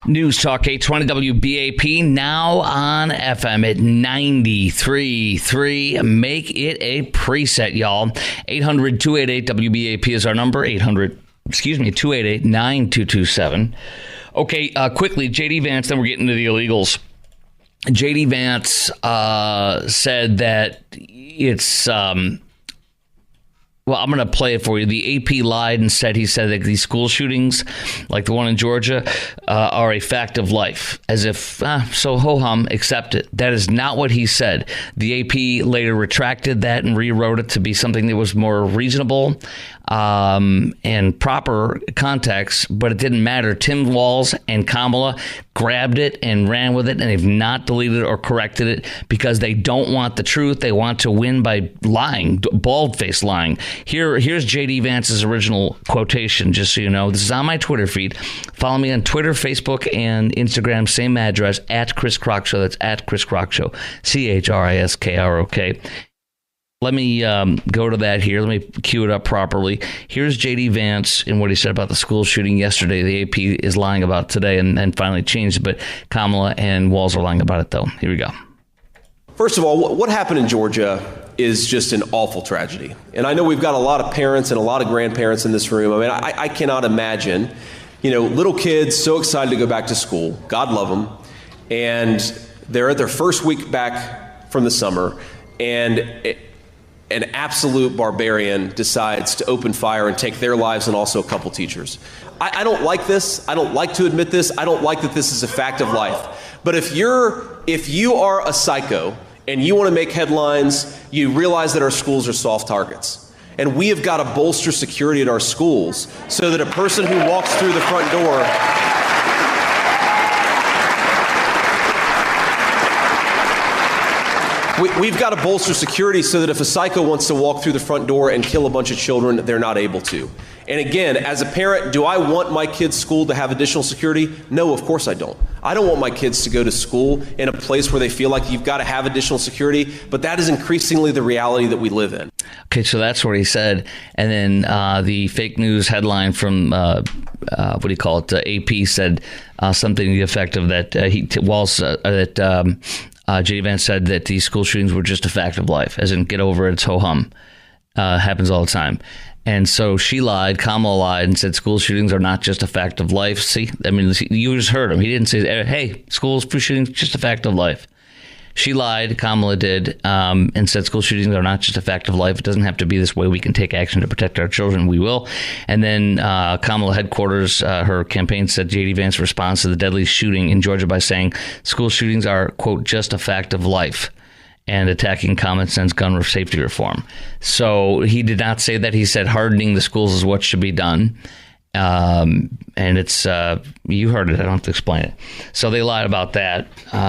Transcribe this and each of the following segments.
News Talk 820 WBAP, now on FM at 93.3. Make it a preset, y'all. 800-288-WBAP is our number. 288-9227. Okay, quickly, J.D. Vance, then we're getting to the illegals. J.D. Vance said that it's... Well, I'm going to play it for you. The AP lied and said that these school shootings, like the one in Georgia, are a fact of life. As if, so ho-hum, accept it. That is not what he said. The AP later retracted that and rewrote it to be something that was more reasonable and proper context, but it didn't matter. Tim Walz and Kamala grabbed it and ran with it, and they've not deleted it or corrected it because they don't want the truth. They want to win by lying, bald-faced lying. Here's J.D. Vance's original quotation, just so you know. This is on my Twitter feed. Follow me on Twitter, Facebook, and Instagram. Same address, at Chris Crock Show. That's at Chris Crock Show, CHRISKROK. Let me go to that here. Let me cue it up properly. Here's J.D. Vance and what he said about the school shooting yesterday. The AP is lying about today and finally changed, but Kamala and Walz are lying about it, though. Here we go. First of all, what happened in Georgia is just an awful tragedy. And I know we've got a lot of parents and a lot of grandparents in this room. I mean, I cannot imagine, little kids so excited to go back to school. God love them. And they're at their first week back from the summer, and an absolute barbarian decides to open fire and take their lives and also a couple teachers. I don't like this. I don't like to admit this. I don't like that this is a fact of life. But if you are a psycho and you want to make headlines, you realize that our schools are soft targets. And we have got to bolster security at our schools so that a person who walks through the front door... We've got to bolster security so that if a psycho wants to walk through the front door and kill a bunch of children, they're not able to. And again, as a parent, do I want my kids' school to have additional security? No, of course I don't. I don't want my kids to go to school in a place where they feel like you've got to have additional security, but that is increasingly the reality that we live in. Okay, so that's what he said. And then the fake news headline from, AP said something to the effect of that J.D. Vance said that these school shootings were just a fact of life, as in get over it, it's ho-hum. Happens all the time. And so she lied, Kamala lied, and said school shootings are not just a fact of life. See, I mean, you just heard him. He didn't say, hey, school shootings, just a fact of life. She lied, Kamala did, and said school shootings are not just a fact of life. It doesn't have to be this way. We can take action to protect our children. We will. And then Kamala headquarters, her campaign said J.D. Vance responds to the deadly shooting in Georgia by saying school shootings are, quote, just a fact of life, and attacking common sense gun safety reform. So he did not say that. He said hardening the schools is what should be done. And it's, you heard it. I don't have to explain it. So they lied about that.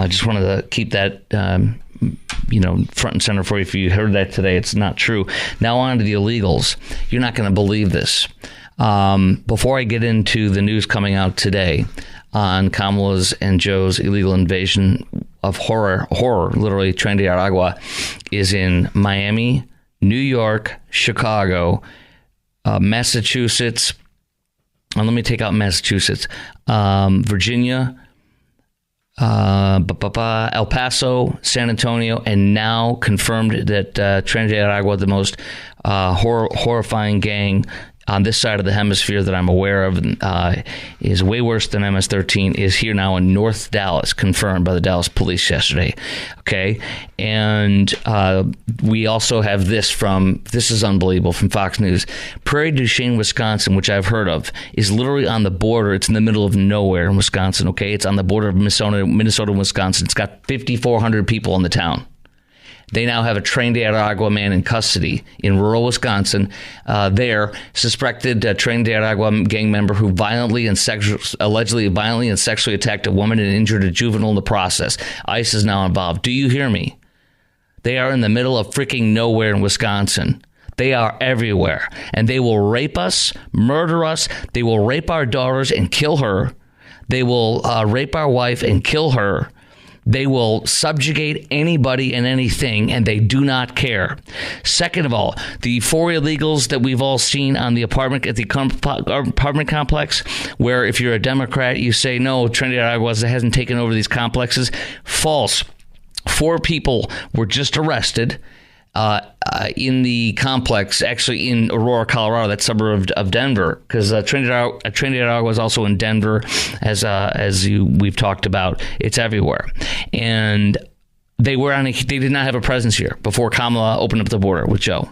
Just wanted to keep that, front and center for you. If you heard that today, it's not true. Now on to the illegals. You're not going to believe this. Before I get into the news coming out today on Kamala's and Joe's illegal invasion of horror, literally Tren De Aragua is in Miami, New York, Chicago, Massachusetts. Let me take out Massachusetts, Virginia, El Paso, San Antonio, and now confirmed that Tren De Aragua, the most horrifying gang on this side of the hemisphere that I'm aware of, is way worse than MS-13, is here now in North Dallas, confirmed by the Dallas police yesterday. Okay, and we also have this is unbelievable, from Fox News. Prairie du Chien, Wisconsin, which I've heard of, is literally on the border. It's in the middle of nowhere in Wisconsin, okay? It's on the border of Minnesota and Wisconsin. It's got 5,400 people in the town. They now have a Tren De Aragua man in custody in rural Wisconsin. Suspected Tren De Aragua gang member who allegedly violently and sexually attacked a woman and injured a juvenile in the process. ICE is now involved. Do you hear me? They are in the middle of freaking nowhere in Wisconsin. They are everywhere. And they will rape us, murder us. They will rape our daughters and kill her. They will rape our wife and kill her. They will subjugate anybody and anything, and they do not care. Second of all, the 4 illegals that we've all seen on the apartment complex, where if you're a Democrat, you say, no, Tren De Aragua hasn't taken over these complexes. False. 4 people were just arrested in the complex, actually in Aurora, Colorado, that suburb of Denver, because Tren De Aragua is also in Denver, we've talked about. It's everywhere, and they did not have a presence here before Kamala opened up the border with Joe.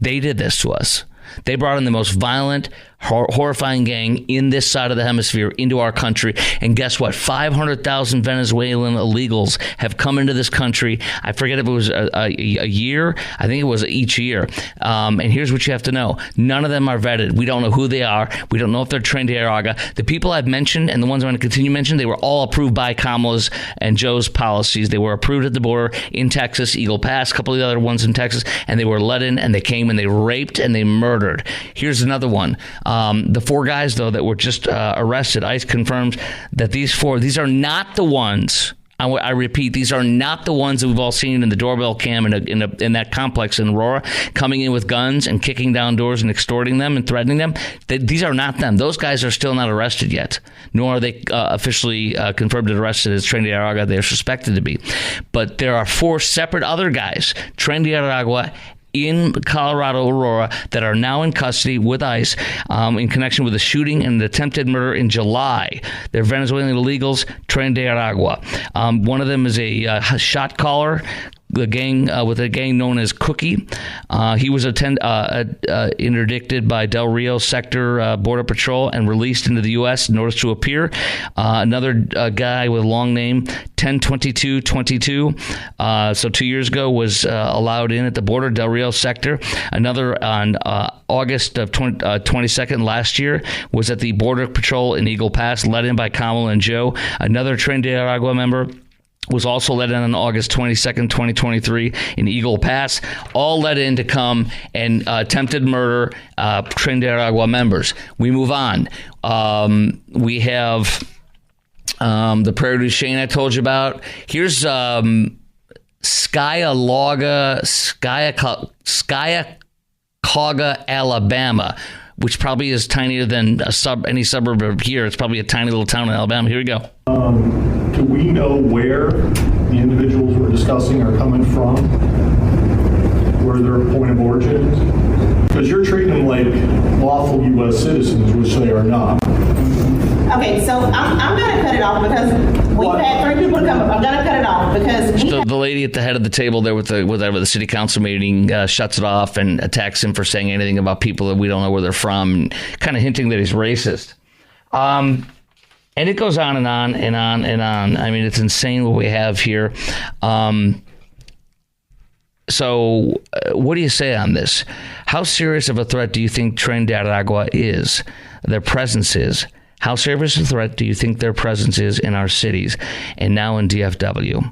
They did this to us. They brought in the most violent, horrifying gang in this side of the hemisphere into our country. And guess what? 500,000 Venezuelan illegals have come into this country. I forget if it was a year. I think it was each year. And here's what you have to know. None of them are vetted. We don't know who they are. We don't know if they're Tren De Aragua. The people I've mentioned and the ones I'm going to continue to mention, they were all approved by Kamala's and Joe's policies. They were approved at the border in Texas, Eagle Pass, a couple of the other ones in Texas, and they were let in, and they came and they raped and they murdered. Here's another one. The 4 guys, though, that were just arrested, ICE confirms that these are not the ones. I repeat, these are not the ones that we've all seen in the doorbell cam in that complex in Aurora, coming in with guns and kicking down doors and extorting them and threatening them. These are not them. Those guys are still not arrested yet, nor are they officially confirmed and arrested as Tren De Aragua. They are suspected to be. But there are 4 separate other guys, Tren De Aragua, in Colorado, Aurora, that are now in custody with ICE in connection with the shooting and the attempted murder in July. They're Venezuelan illegals, Tren De Aragua. One of them is a shot caller, the gang with a gang known as Cookie. He was interdicted by Del Rio Sector Border Patrol and released into the U.S. Notice to appear. Another guy with a long name, 102222. So 2 years ago was allowed in at the border, Del Rio Sector. Another on August of 22nd last year was at the Border Patrol in Eagle Pass, let in by Kamala and Joe. Another Tren De Aragua member was also let in on August 22nd, 2023 in Eagle Pass, all let in to come and attempted murder Tren De Aragua members. We move on. We have the Prairie du Chien I told you about. Here's Skyacauga, Alabama, which probably is tinier than any suburb of here. It's probably a tiny little town in Alabama. Here we go. Do we know where the individuals we're discussing are coming from? Where their point of origin is? Because you're treating them like lawful U.S. citizens, which they are not. Okay, so I'm going to cut it off because we've had 3 people come up. I'm going to cut it off because the lady at the head of the table there with the city council meeting shuts it off and attacks him for saying anything about people that we don't know where they're from, kind of hinting that he's racist. And it goes on and on and on and on. I mean, it's insane what we have here. So what do you say on this? How serious of a threat do you think Tren De Aragua is, their presence is? How serious a threat do you think their presence is in our cities and now in DFW?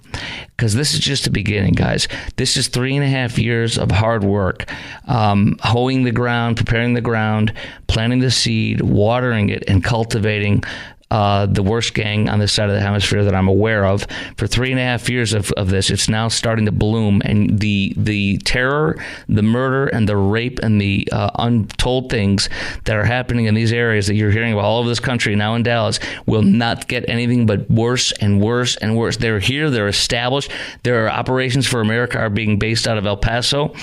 Because this is just the beginning, guys. This is 3.5 years of hard work, hoeing the ground, preparing the ground, planting the seed, watering it, and cultivating the worst gang on this side of the hemisphere that I'm aware of. For 3.5 years of this, it's now starting to bloom, and the terror, the murder, and the rape, and the untold things that are happening in these areas that you're hearing about all over this country, now in Dallas, will not get anything but worse and worse and worse. They're here, they're established. Their operations for America are being based out of El Paso.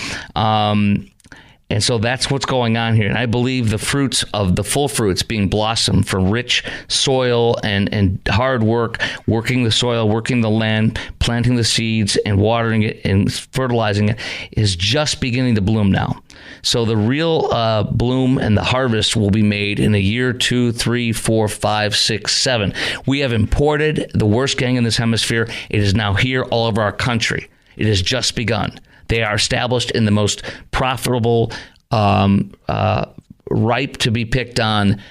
And so that's what's going on here. And I believe the fruits of the full fruits being blossomed from rich soil and hard work, working the soil, working the land, planting the seeds and watering it and fertilizing it is just beginning to bloom now. So the real bloom and the harvest will be made in a year, 2, 3, 4, 5, 6, 7. We have imported the worst gang in this hemisphere. It is now here all over our country. It has just begun. They are established in the most profitable, ripe to be picked on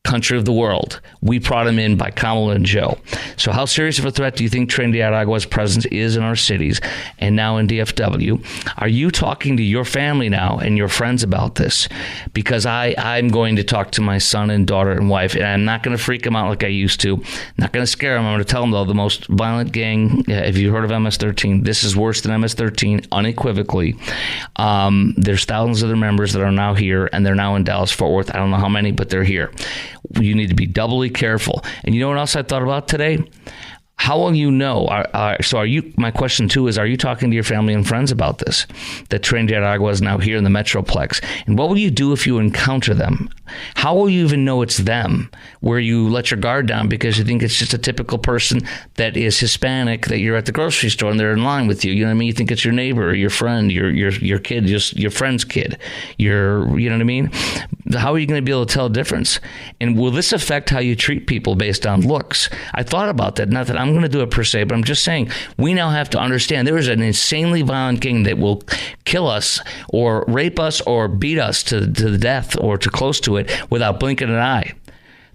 country of the world. We brought them in by Kamala and Joe. So how serious of a threat do you think Tren De Aragua's presence is in our cities and now in DFW? Are you talking to your family now and your friends about this? Because I'm going to talk to my son and daughter and wife, and I'm not going to freak them out like I used to. Not going to scare them. I'm going to tell them, though, the most violent gang, if you've heard of MS-13, this is worse than MS-13, unequivocally. There's thousands of their members that are now here, and they're now in Dallas-Fort Worth. I don't know how many, but they're here. You need to be doubly careful. And you know what else I thought about today? How will you know? My question too is, are you talking to your family and friends about this? That Tren De Aragua is now here in the Metroplex. And what will you do if you encounter them? How will you even know it's them? Where you let your guard down because you think it's just a typical person that is Hispanic, that you're at the grocery store and they're in line with you. You know what I mean? You think it's your neighbor or your friend, your kid, just your friend's kid. You know what I mean? How are you going to be able to tell a difference? And will this affect how you treat people based on looks? I thought about that. Not that I'm going to do it per se, but I'm just saying we now have to understand there is an insanely violent gang that will kill us or rape us or beat us to the death or to close to it without blinking an eye.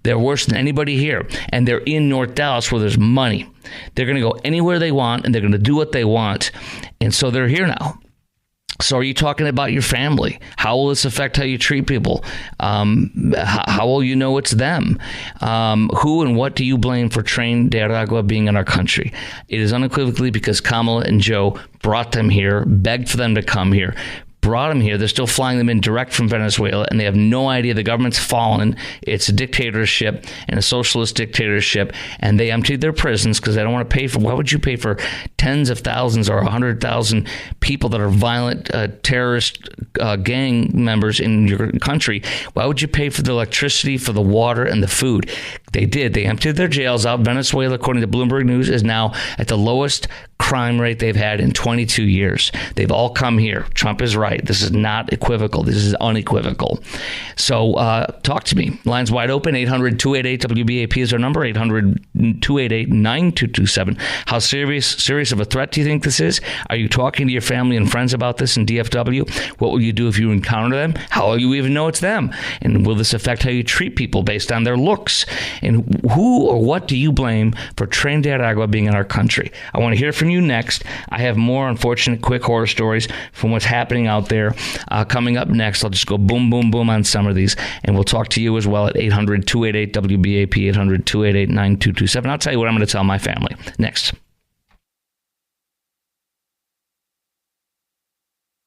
They're worse than anybody here, and they're in North Dallas where there's money. They're going to go anywhere they want, and they're going to do what they want, and so they're here now. So are you talking about your family? How will this affect how you treat people? How will you know it's them? Who and what do you blame for Tren De Aragua being in our country? It is unequivocally because Kamala and Joe brought them here, begged for them to come here, brought them here. They're still flying them in direct from Venezuela, and they have no idea the government's fallen. It's a dictatorship and a socialist dictatorship, and they emptied their prisons because they don't want to pay for. Why would you pay for tens of thousands or 100,000 people that are violent terrorist gang members in your country? Why would you pay for the electricity, for the water, and the food? They did. They emptied their jails out. Venezuela, according to Bloomberg News, is now at the lowest crime rate they've had in 22 years. They've all come here. Trump is right. This is not equivocal. This is unequivocal. So talk to me. Lines wide open. 800-288-WBAP is our number. 800-288-9227. How serious of a threat do you think this is? Are you talking to your family and friends about this in DFW? What will you do if you encounter them? How will you even know it's them? And will this affect how you treat people based on their looks? And who or what do you blame for Tren De Aragua being in our country? I want to hear from you next. I have more unfortunate, quick horror stories from what's happening out there coming up next. I'll just go boom, boom, boom on some of these, and we'll talk to you as well at 800-288-WBAP, 800-288-9227. I'll tell you what I'm going to tell my family next.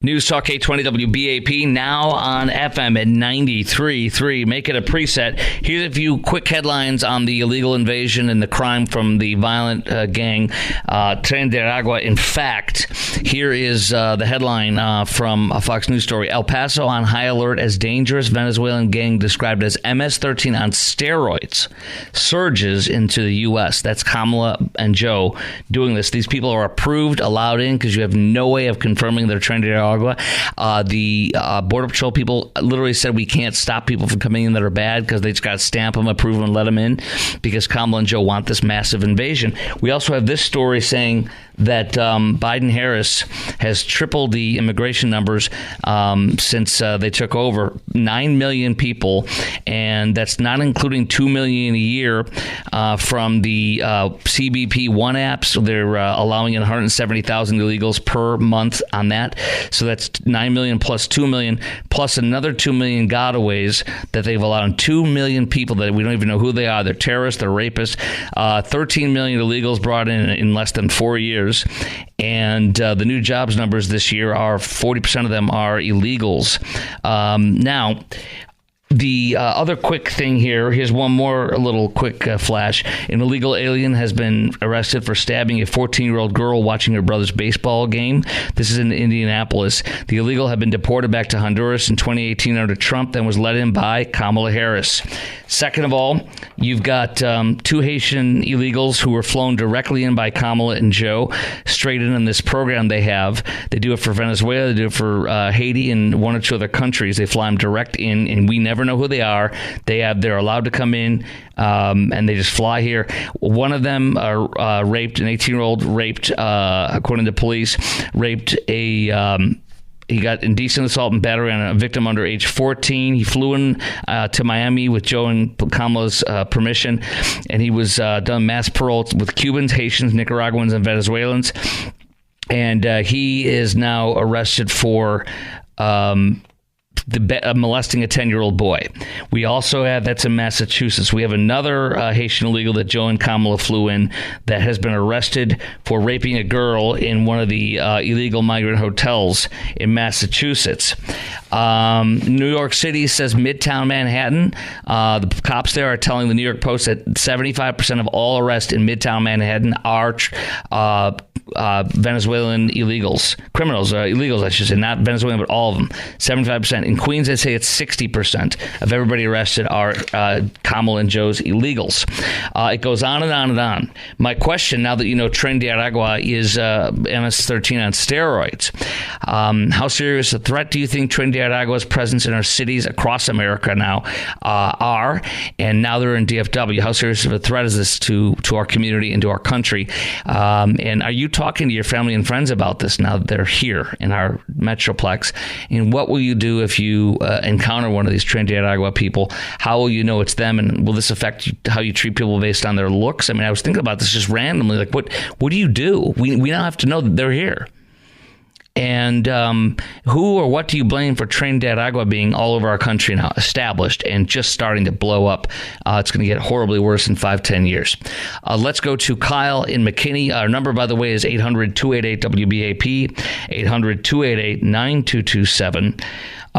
News Talk 820 WBAP, now on FM at 93.3. Make it a preset. Here's a few quick headlines on the illegal invasion and the crime from the violent gang, Tren De Aragua. In fact, here is the headline from a Fox News story. El Paso on high alert as dangerous Venezuelan gang described as MS-13 on steroids surges into the U.S. That's Kamala and Joe doing this. These people are approved, allowed in, because you have no way of confirming they're Tren De Aragua. The Border Patrol people literally said we can't stop people from coming in that are bad because they just got to stamp them, approve them, and let them in because Kamala and Joe want this massive invasion. We also have this story saying that Biden-Harris has tripled the immigration numbers since they took over. 9 million people, and that's not including 2 million a year from the CBP One apps. They're allowing in 170,000 illegals per month on that. So that's 9 million plus 2 million plus another 2 million gotaways that they've allowed. 2 million people that we don't even know who they are. They're terrorists, they're rapists. 13 million illegals brought in less than 4 years. And the new jobs numbers this year are 40% of them are illegals. Now, the other quick thing here's one more little quick flash. An illegal alien has been arrested for stabbing a 14-year-old girl watching her brother's baseball game. This is in Indianapolis. The illegal had been deported back to Honduras in 2018 under Trump, then was let in by Kamala Harris. Second of all, you've got 2 Haitian illegals who were flown directly in by Kamala and Joe, straight in this program they have. They do it for Venezuela, they do it for Haiti, and 1 or 2 other countries. They fly them direct in, and we never know who they are. They're allowed to come in, and they just fly here. One of them raped, an 18-year-old raped, according to police, raped a He got indecent assault and battery on a victim under age 14. He flew in to Miami with Joe and Kamala's permission, and he was done mass parole with Cubans, Haitians, Nicaraguans, and Venezuelans. And he is now arrested for molesting a 10-year-old boy. We also have, that's in Massachusetts, we have another Haitian illegal that Joe and Kamala flew in that has been arrested for raping a girl in one of the illegal migrant hotels in Massachusetts. New York City says Midtown Manhattan. The cops there are telling the New York Post that 75% of all arrests in Midtown Manhattan are Venezuelan criminals, I should say, not Venezuelan, but all of them. 75%. In Queens, they say it's 60% of everybody arrested are Kamala and Joe's illegals. It goes on and on and on. My question, now that you know Tren De Aragua is MS-13 on steroids, how serious a threat do you think Tren De Aragua's presence in our cities across America now are? And now they're in DFW. How serious of a threat is this to our community and to our country? And are you talking to your family and friends about this now that they're here in our metroplex? And what will you do if you encounter one of these Tren De Aragua people? How will you know it's them? And will this affect how you treat people based on their looks? I mean, I was thinking about this just randomly. Like, what do you do? We now have to know that they're here. And who or what do you blame for Tren De Aragua being all over our country now, established and just starting to blow up? It's going to get horribly worse in 5-10 years. Let's go to Kyle in McKinney. Our number, by the way, is 800-288-WBAP, 800-288-9227.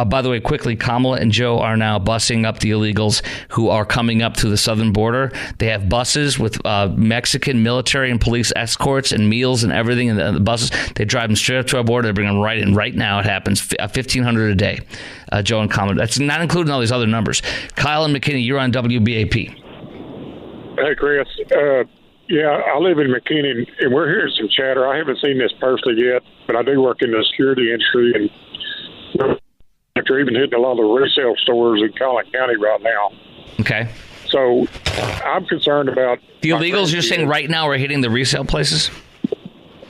By the way, quickly, Kamala and Joe are now busing up the illegals who are coming up to the southern border. They have buses with Mexican military and police escorts and meals and everything. And the buses, they drive them straight up to our border. They bring them right in. Right now, it happens 1,500 a day. Joe and Kamala. That's not including all these other numbers. Kyle and McKinney, you're on WBAP. Hey, Chris. Yeah, I live in McKinney, and we're hearing some chatter. I haven't seen this personally yet, but I do work in the security industry, and they're even hitting a lot of the resale stores in Collin County right now. Okay. So I'm concerned about... The illegals you're saying right now are hitting the resale places?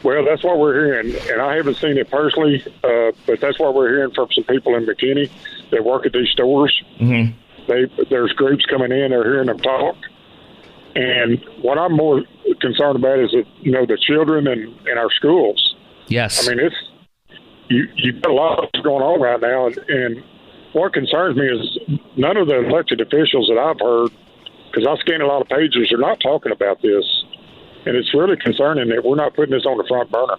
Well, that's what we're hearing, and I haven't seen it personally, but that's what we're hearing from some people in McKinney that work at these stores. Mm-hmm. There's groups coming in, they're hearing them talk. And what I'm more concerned about is that, the children in our schools. Yes. I mean, you've got a lot going on right now, and what concerns me is none of the elected officials that I've heard, because I scan a lot of pages, are not talking about this, and it's really concerning that we're not putting this on the front burner.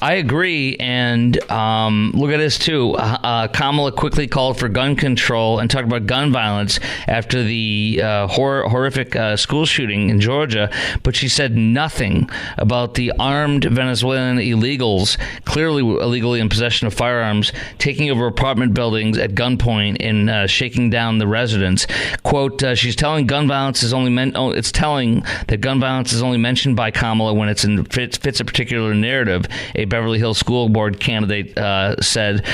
I agree, and look at this, too. Kamala quickly called for gun control and talked about gun violence after the horrific school shooting in Georgia, but she said nothing about the armed Venezuelan illegals, clearly illegally in possession of firearms, taking over apartment buildings at gunpoint and shaking down the residents. Quote, she's telling gun violence is only it's telling that gun violence is only mentioned by Kamala when it fits a particular narrative. A Beverly Hills School Board candidate said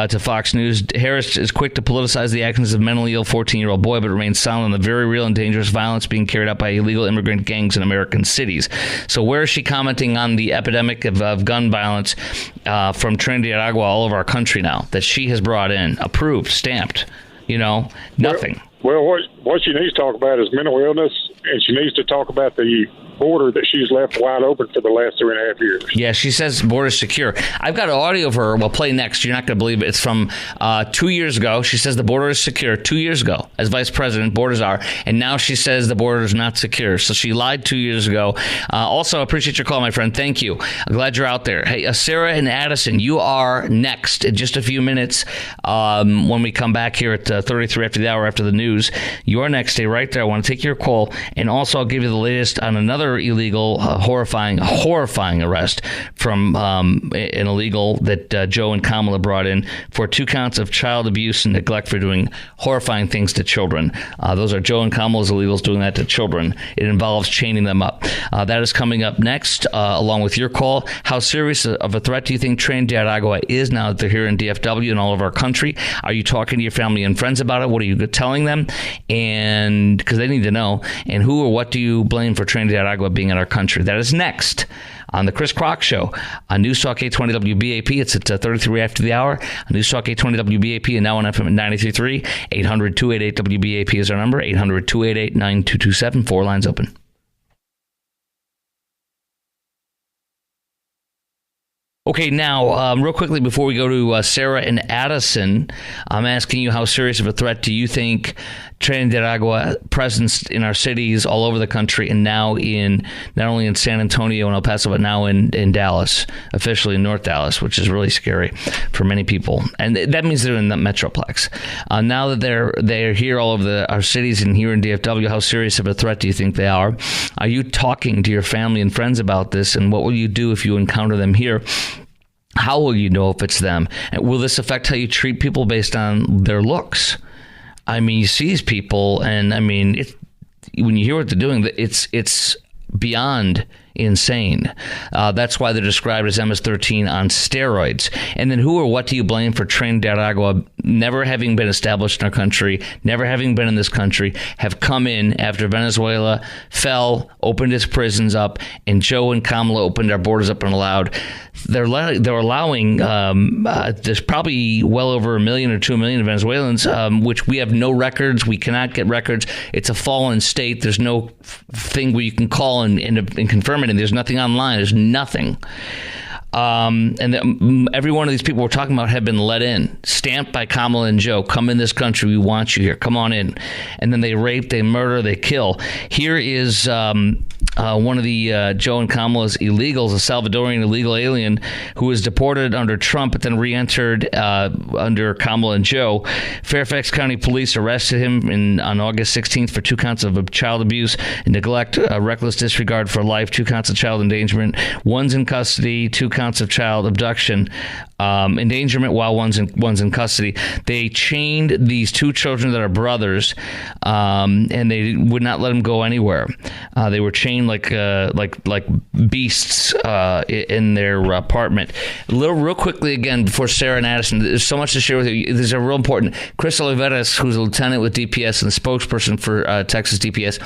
to Fox News, Harris is quick to politicize the actions of mentally ill 14-year-old boy, but remains silent on the very real and dangerous violence being carried out by illegal immigrant gangs in American cities. So where is she commenting on the epidemic of gun violence from Tren De Aragua all over our country now that she has brought in, approved, stamped? Nothing. Well, what she needs to talk about is mental illness, and she needs to talk about the border that she's left wide open for the last 3.5 years. Yeah, she says border secure. I've got an audio of her. We'll play next. You're not going to believe it. It's from 2 years ago. She says the border is secure 2 years ago as vice president. Borders are. And now she says the border is not secure. So she lied 2 years ago. Also, I appreciate your call, my friend. Thank you. I'm glad you're out there. Hey, Sarah and Addison, you are next in just a few minutes when we come back here at 33 after the hour after the news. You are next. Stay right there. I want to take your call. And also, I'll give you the latest on another illegal, horrifying arrest from an illegal that Joe and Kamala brought in for 2 counts of child abuse and neglect for doing horrifying things to children. Those are Joe and Kamala's illegals doing that to children. It involves chaining them up. That is coming up next, along with your call. How serious of a threat do you think Tren De Aragua is now that they're here in DFW and all over our country? Are you talking to your family and friends about it? What are you telling them? And because they need to know. And who or what do you blame for Tren De Aragua Aragua being in our country. That is next on the Chris Crock Show on News Talk 820 WBAP. It's at 33 after the hour on News Talk 820 WBAP and now on FM at 93.3. 800-288 WBAP is our number. 800-288-9227. 4 lines open. Okay, now, real quickly before we go to Sarah and Addison, I'm asking you, how serious of a threat do you think Tren De Aragua presence in our cities all over the country, and now in not only in San Antonio and El Paso, but now in Dallas, officially in North Dallas, which is really scary for many people. And that means they're in the Metroplex. Now that they're here all over our cities and here in DFW, how serious of a threat do you think they are? Are you talking to your family and friends about this, and what will you do if you encounter them here? How will you know if it's them? And will this affect how you treat people based on their looks? I mean, you see these people, and I mean, when you hear what they're doing, it's beyond insane. That's why they're described as MS-13 on steroids. And then who or what do you blame for Tren De Aragua never having been established in our country, never having been in this country, have come in after Venezuela fell, opened its prisons up, and Joe and Kamala opened our borders up and allowed. They're allowing, there's probably well over 1 million or 2 million Venezuelans, which we have no records. We cannot get records. It's a fallen state. There's no thing where you can call and confirm it, and there's nothing online. There's nothing. And every one of these people we're talking about have been let in, stamped by Kamala and Joe. Come in this country. We want you here. Come on in. And then they rape, they murder, they kill. Here is one of the Joe and Kamala's illegals, a Salvadorian illegal alien who was deported under Trump but then re-entered under Kamala and Joe. Fairfax County Police arrested him on August 16th for 2 counts of child abuse and neglect, reckless disregard for life, 2 counts of child endangerment. One's in custody, 2 counts of child abduction, endangerment while one's in custody. They chained these 2 children that are brothers, and they would not let them go anywhere. They were chained like beasts in their apartment. Real quickly again before Sarah and Addison, there's so much to share with you. These are real important. Chris Oliveras, who's a lieutenant with DPS and the spokesperson for Texas DPS,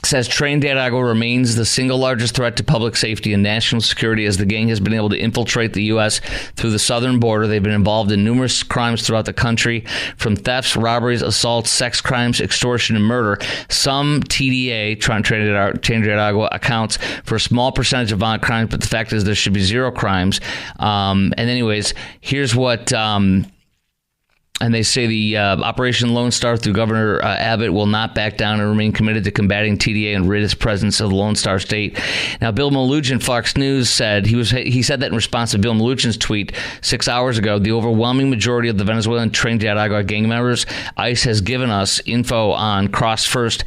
says Tren De Aragua remains the single largest threat to public safety and national security as the gang has been able to infiltrate the U.S. through the southern border. They've been involved in numerous crimes throughout the country, from thefts, robberies, assaults, sex crimes, extortion, and murder. Some TDA, Tren De Aragua, accounts for a small percentage of violent crimes, but the fact is there should be 0 crimes. And anyways, here's what... And they say the Operation Lone Star through Governor Abbott will not back down and remain committed to combating TDA and rid its presence of the Lone Star State. Now, Bill Melugin, Fox News, said he said that in response to Bill Melugin's tweet 6 hours ago. The overwhelming majority of the Venezuelan Tren De Aragua gang members, ICE has given us info on crossed first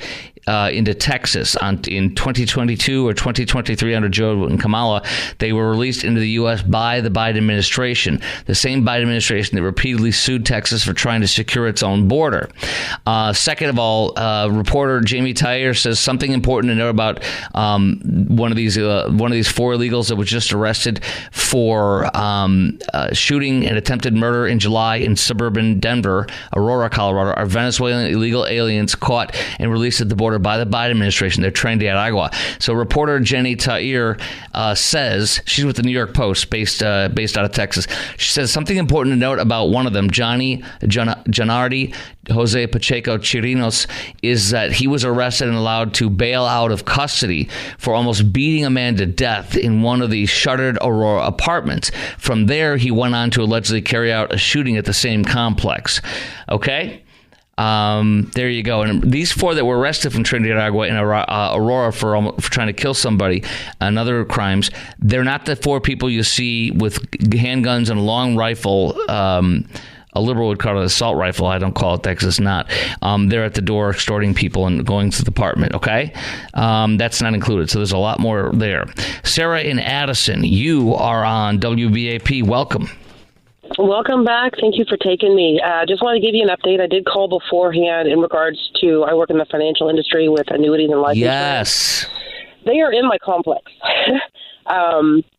into Texas in 2022 or 2023 under Joe and Kamala. They were released into the U.S. by the Biden administration, the same Biden administration that repeatedly sued Texas for trying to secure its own border. Second of all, reporter Jamie Tyre says something important to know about one of these 4 illegals that was just arrested for shooting and attempted murder in July in suburban Denver, Aurora, Colorado, are Venezuelan illegal aliens caught and released at the border by the Biden administration. They're Tren De Aragua. So reporter Jenny Tyre says, she's with the New York Post, based out of Texas. She says something important to note about one of them, Janardi Jose Pacheco Chirinos, is that he was arrested and allowed to bail out of custody for almost beating a man to death in one of the shuttered Aurora apartments. From there, he went on to allegedly carry out a shooting at the same complex. Okay? There you go. And these 4 that were arrested from Tren De Aragua in Aurora for trying to kill somebody and other crimes, they're not the 4 people you see with handguns and a long rifle. A liberal would call it an assault rifle. I don't call it that because it's not. They're at the door extorting people and going to the apartment, okay? That's not included, so there's a lot more there. Sarah in Addison, you are on WBAP. Welcome. Welcome back. Thank you for taking me. Just wanted to give you an update. I did call beforehand in regards to, I work in the financial industry with annuities and life insurance. They are in my complex.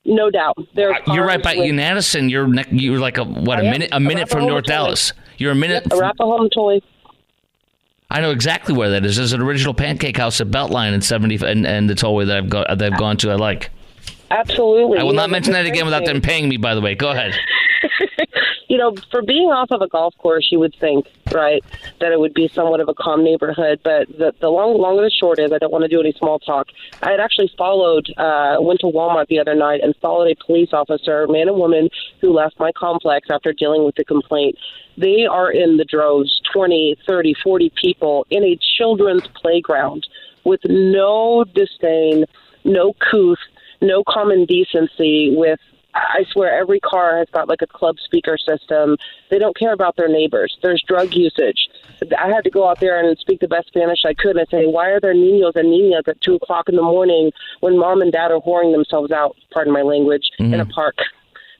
No doubt. You're right by in Addison. You're like a minute from North Dallas. You're a minute. Arapahoe and Toy. I know exactly where that is. There's an original pancake house at Beltline and 70 and the tollway that I've gone to. I like. Absolutely. I will not mention that again without them paying me, by the way. Go ahead. For being off of a golf course, you would think, right, that it would be somewhat of a calm neighborhood. But the long and the short is, I don't want to do any small talk. I had actually went to Walmart the other night and followed a police officer, man and woman, who left my complex after dealing with the complaint. They are in the droves, 20, 30, 40 people in a children's playground with no disdain, no couth, no common decency with, I swear, every car has got like a club speaker system. They don't care about their neighbors. There's drug usage. I had to go out there and speak the best Spanish I could and say, why are there niños and niñas at 2 o'clock in the morning when mom and dad are whoring themselves out, pardon my language, in a park?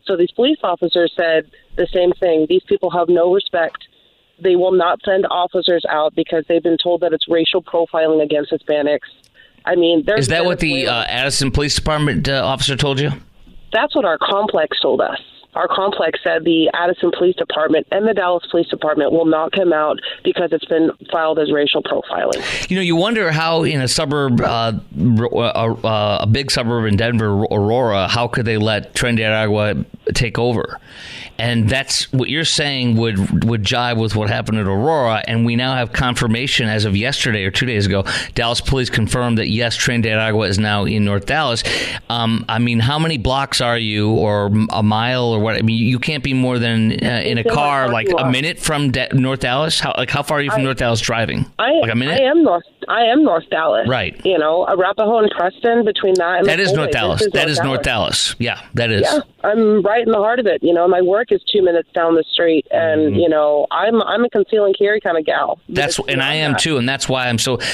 So these police officers said the same thing. These people have no respect. They will not send officers out because they've been told that it's racial profiling against Hispanics. I mean, is that what the Addison Police Department officer told you? That's what our complex told us. Our complex said the Addison Police Department and the Dallas Police Department will not come out because it's been filed as racial profiling. You wonder how in a suburb, a big suburb in Denver, Aurora, how could they let Tren De Aragua take over? And that's what you're saying would jive with what happened at Aurora. And we now have confirmation as of yesterday or 2 days ago. Dallas police confirmed that, yes, Tren De Aragua is now in North Dallas. I mean, how many blocks are you, or a mile, or what? I mean, you can't be more than in a car like a minute from North Dallas. How far are you from North Dallas driving? Like a minute? I am North Dallas. Right. Arapahoe and Preston, between that and that is North Dallas. That is North Dallas. Yeah, that is. Yeah, I'm right in the heart of it. My work is 2 minutes down the street, and I'm a conceal and carry kind of gal. I am too, and that's why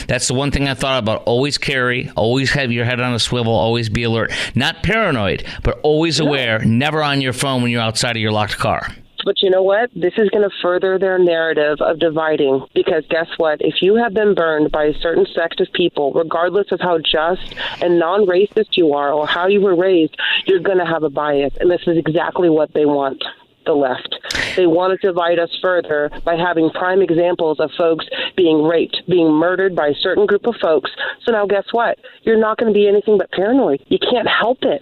that's the one thing I thought about. Always carry, always have your head on a swivel, always be alert. Not paranoid, but always aware, never on your phone when you're outside of your locked car. But you know what? This is going to further their narrative of dividing, because guess what? If you have been burned by a certain sect of people, regardless of how just and non-racist you are or how you were raised, you're going to have a bias. And this is exactly what they want, the left. They want to divide us further by having prime examples of folks being raped, being murdered by a certain group of folks. So now guess what? You're not going to be anything but paranoid. You can't help it.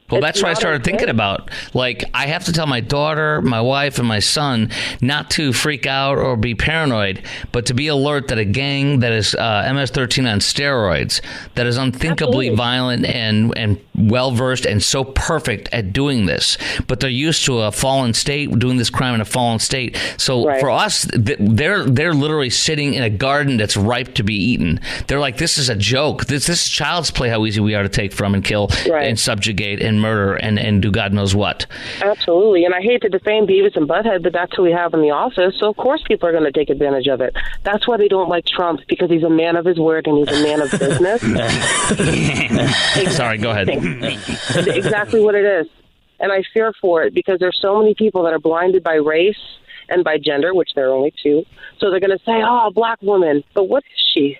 Well, that's what I started thinking about. Like, I have to tell my daughter, my wife, and my son not to freak out or be paranoid, but to be alert that a gang that is MS-13 on steroids, that is unthinkably violent and well-versed and so perfect at doing this, but they're used to a fallen state, doing this crime in a fallen state. So for us, they're literally sitting in a garden that's ripe to be eaten. They're like, this is a joke. This is child's play how easy we are to take from and kill and subjugate and murder and do God knows what. Absolutely. And I hate to defame Beavis and Butthead, but that's who we have in the office. So of course people are going to take advantage of it. That's why they don't like Trump, because he's a man of his word and he's a man of business. Sorry, go ahead. Exactly what it is. And I fear for it, because there's so many people that are blinded by race and by gender, which there are only two. So they're going to say, oh, a black woman. But what is she?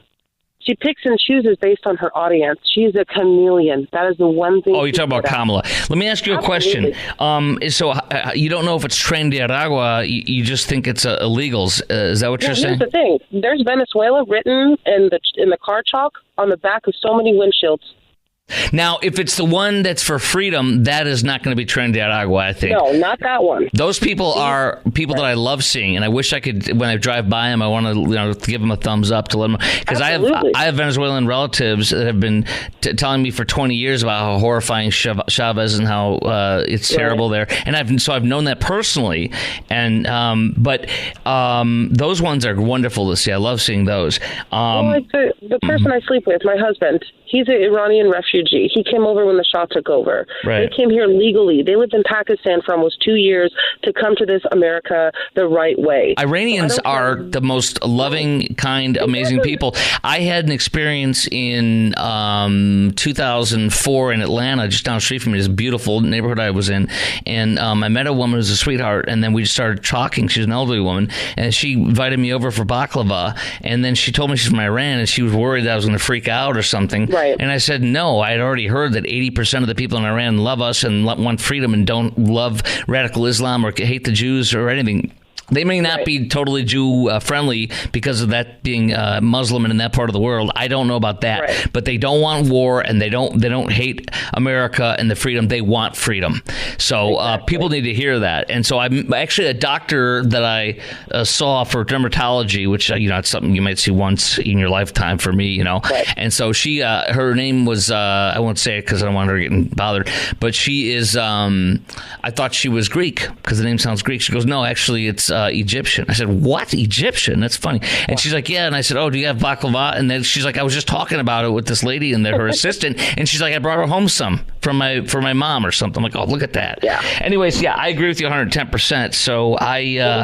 She picks and chooses based on her audience. She's a chameleon. That is the one thing. Oh, you're talking about Kamala. Let me ask you a question. So you don't know if it's Tren De Aragua. You just think it's illegals. Is that what you're saying? Here's the thing. There's Venezuela written in the car chalk on the back of so many windshields. Now, if it's the one that's for freedom, that is not going to be Tren De Aragua, I think. No, not that one. Those people are people that I love seeing, and I wish I could, when I drive by them, I want to give them a thumbs up to let them, because I have Venezuelan relatives that have been telling me for 20 years about how horrifying Chavez and how it's terrible there, and I've known that personally, and but those ones are wonderful to see. I love seeing those. The person I sleep with, my husband, he's an Iranian refugee. He came over when the Shah took over. Right. They came here legally. They lived in Pakistan for almost 2 years to come to this America the right way. Iranians are the most loving, kind, amazing people. I had an experience in 2004 in Atlanta, just down the street from me, this beautiful neighborhood I was in, and I met a woman who was a sweetheart, and then we just started talking. She's an elderly woman, and she invited me over for baklava, and then she told me she's from Iran, and she was worried that I was going to freak out or something. Right. And I said, no, I had already heard that 80% of the people in Iran love us and want freedom and don't love radical Islam or hate the Jews or anything. They may not be totally Jew friendly because of that being Muslim and in that part of the world. I don't know about that, but they don't want war, and they don't hate America and the freedom. They want freedom. So people need to hear that. And so I'm actually a doctor that I saw for dermatology, which it's something you might see once in your lifetime for me, And so she, her name was I won't say it because I don't want her getting bothered, but she is. I thought she was Greek because the name sounds Greek. She goes, no, actually it's Egyptian. I said, what? Egyptian? That's funny. And she's like, yeah. And I said, oh, do you have baklava? And then she's like, I was just talking about it with this lady and her assistant. And she's like, I brought her home some for my mom or something. I'm like, oh, look at that. Yeah. Anyways, I agree with you 110%. So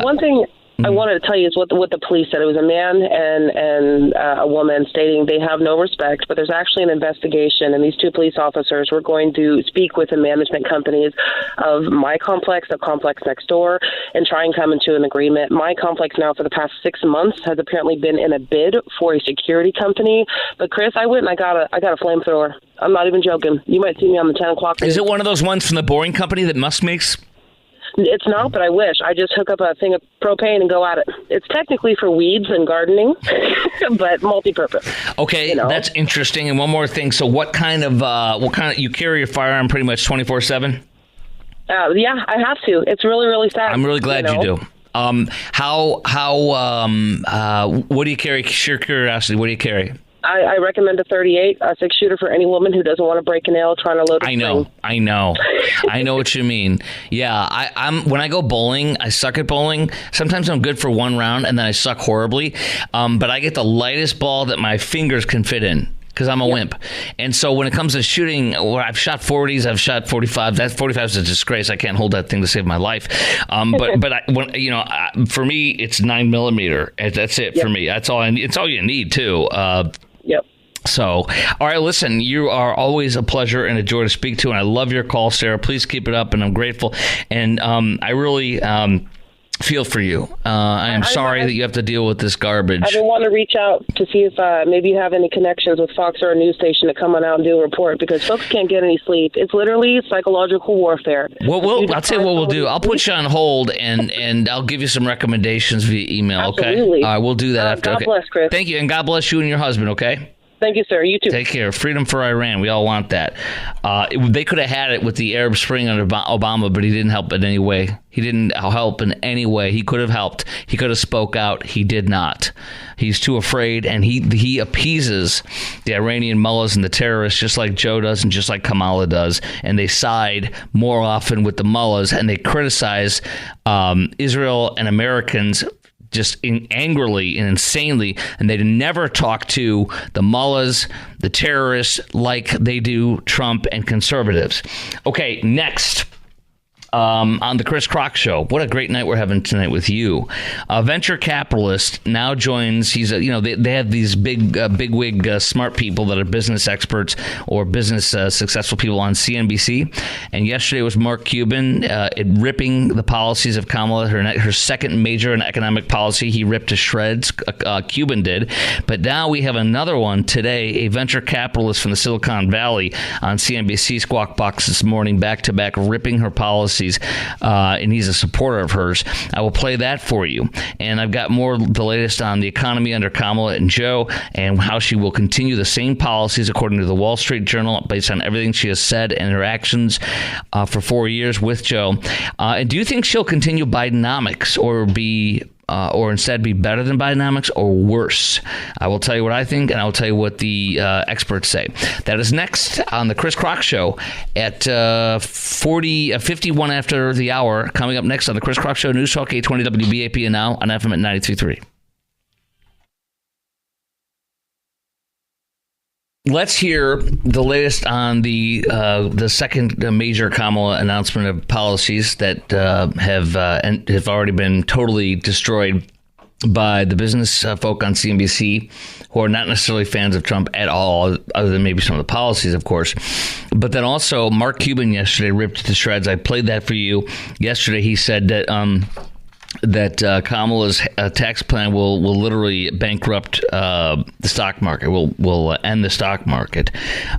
one thing I wanted to tell you is what the police said. It was a man and a woman stating they have no respect, but there's actually an investigation, and these two police officers were going to speak with the management companies of my complex, the complex next door, and try and come into an agreement. My complex now for the past 6 months has apparently been in a bid for a security company. But Chris, I went and I got a flamethrower. I'm not even joking. You might see me on the 10 o'clock. Is it one of those ones from the Boring Company that Musk makes? It's not, but I wish. I just hook up a thing of propane and go at it. It's technically for weeds and gardening, but multi-purpose. Okay, that's interesting. And one more thing. So what kind of you carry your firearm pretty much 24/7? Yeah, I have to. It's really, really sad. I'm really glad you do. What do you carry? Sheer curiosity, what do you carry? I recommend a 38, a 6-shooter for any woman who doesn't want to break a nail trying to load a spring. I know what you mean. Yeah, I'm when I go bowling, I suck at bowling. Sometimes I'm good for one round, and then I suck horribly. But I get the lightest ball that my fingers can fit in, because I'm a wimp. And so when it comes to shooting, I've shot 40s, I've shot 45. That 45 is a disgrace. I can't hold that thing to save my life. But for me, it's 9mm. That's it for me. That's all. It's all you need too. So, all right, listen, you are always a pleasure and a joy to speak to, and I love your call, Sarah. Please keep it up, and I'm grateful. And I really feel for you. I am sorry that you have to deal with this garbage. I want to reach out to see if maybe you have any connections with Fox or a news station to come on out and do a report, because folks can't get any sleep. It's literally psychological warfare. Well, I'll tell you what we'll do. I'll put you on hold, and I'll give you some recommendations via email, Absolutely. Okay? All right, we'll do that after. God bless, Chris. Thank you, and God bless you and your husband, okay? Thank you, sir. You too. Take care. Freedom for Iran. We all want that. They could have had it with the Arab Spring under Obama, but he didn't help in any way. He didn't help in any way. He could have helped. He could have spoke out. He did not. He's too afraid, and he appeases the Iranian mullahs and the terrorists just like Joe does and just like Kamala does. And they side more often with the mullahs, and they criticize Israel and Americans just angrily and insanely, and they never talk to the mullahs, the terrorists, like they do Trump and conservatives. Okay, next. On the Chris Crock Show. What a great night we're having tonight with you. A venture capitalist now joins. They have these bigwig smart people that are business experts or business successful people on CNBC. And yesterday was Mark Cuban ripping the policies of Kamala, her second major economic policy. He ripped to shreds. Cuban did. But now we have another one today. A venture capitalist from the Silicon Valley on CNBC Squawk Box this morning, back to back, ripping her policies. And he's a supporter of hers. I will play that for you. And I've got the latest on the economy under Kamala and Joe, and how she will continue the same policies according to the Wall Street Journal based on everything she has said and her actions for 4 years with Joe. And do you think she'll continue Bidenomics or instead be better than Bidenomics or worse? I will tell you what I think, and I will tell you what the experts say. That is next on the Chris Crock Show at 51 after the hour. Coming up next on the Chris Crock Show, News Talk 820 WBAP, and now on FM at 93.3. Let's hear the latest on the second major Kamala announcement of policies that have already been totally destroyed by the business folk on CNBC, who are not necessarily fans of Trump at all, other than maybe some of the policies, of course. But then also, Mark Cuban yesterday ripped to shreds. I played that for you. Yesterday, he said that that Kamala's tax plan will literally bankrupt the stock market, will end the stock market.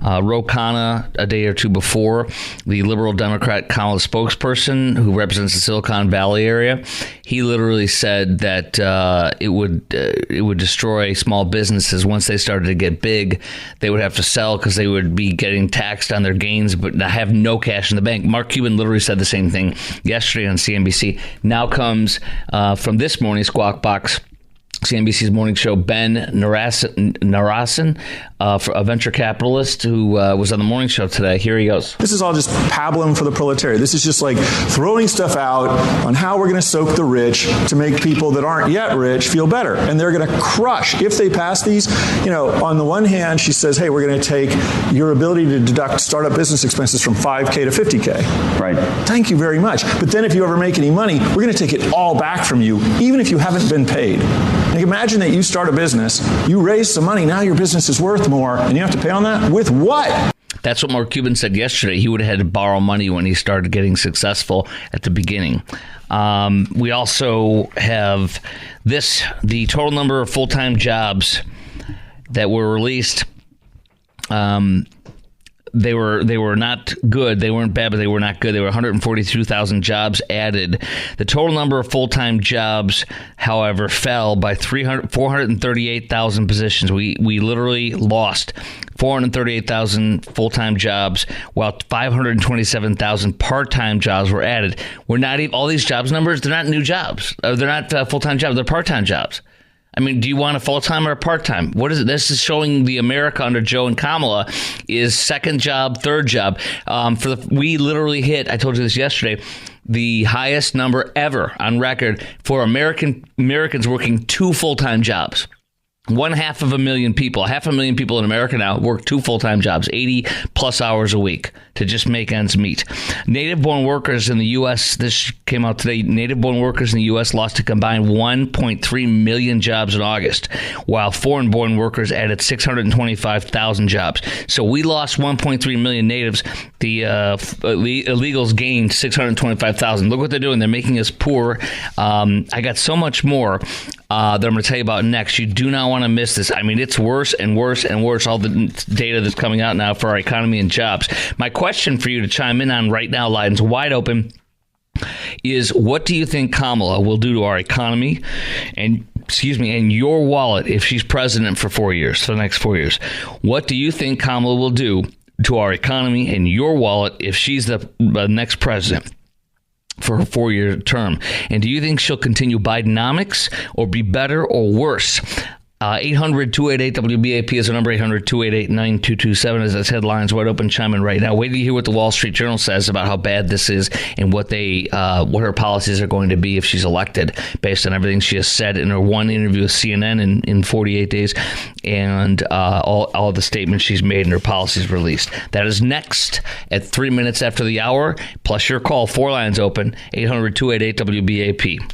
Ro Khanna, a day or two before, the liberal Democrat Kamala spokesperson who represents the Silicon Valley area, he literally said that it would destroy small businesses once they started to get big. They would have to sell because they would be getting taxed on their gains, but have no cash in the bank. Mark Cuban literally said the same thing yesterday on CNBC. Now comes from this morning's Squawk Box, CNBC's morning show, Ben Narasin, a venture capitalist who was on the morning show today. Here he goes. This is all just pablum for the proletariat. This is just like throwing stuff out on how we're going to soak the rich to make people that aren't yet rich feel better. And they're going to crush. If they pass these, on the one hand, she says, hey, we're going to take your ability to deduct startup business expenses from $5K to $50K. Right. Thank you very much. But then if you ever make any money, we're going to take it all back from you, even if you haven't been paid. Like, imagine that you start a business, you raise some money, now your business is worth more, and you have to pay on that? With what? That's what Mark Cuban said yesterday. He would have had to borrow money when he started getting successful at the beginning. We also have the total number of full-time jobs that were released. They were not good. They weren't bad, but they were not good. There were 142,000 jobs added. The total number of full-time jobs, however, fell by 438,000 positions. We literally lost 438,000 full-time jobs, while 527,000 part-time jobs were added. We're not even, all these jobs numbers, they're not new jobs. They're not full-time jobs. They're part-time jobs. I mean, do you want a full-time or a part-time? What is it? This is showing the America under Joe and Kamala is second job, third job. We literally hit, I told you this yesterday, the highest number ever on record for Americans working 2 full-time jobs. 500,000 people. 500,000 people in America now work 2 full-time jobs, 80 plus hours a week to just make ends meet. Native-born workers in the U.S., this came out today, native-born workers in the U.S. lost a combined 1.3 million jobs in August, while foreign-born workers added 625,000 jobs. So we lost 1.3 million natives. The illegals gained 625,000. Look what they're doing. They're making us poor. I got so much more that I'm going to tell you about next. You do not want to miss this. I mean, it's worse and worse and worse, all the data that's coming out now for our economy and jobs. My question for you to chime in on right now, lines wide open, is what do you think Kamala will do to our economy and your wallet if she's president for 4 years, for the next 4 years? What do you think Kamala will do to our economy and your wallet if she's the next president for her 4-year term? And do you think she'll continue Bidenomics or be better or worse? 800-288-WBAP is the number, 800-288-9227 as its headlines wide open. Chime in right now. Wait till you hear what the Wall Street Journal says about how bad this is and what her policies are going to be if she's elected, based on everything she has said in her one interview with CNN in 48 days and all the statements she's made and her policies released. That is next at 3 minutes after the hour, plus your call. 4 lines open, 800-288-WBAP.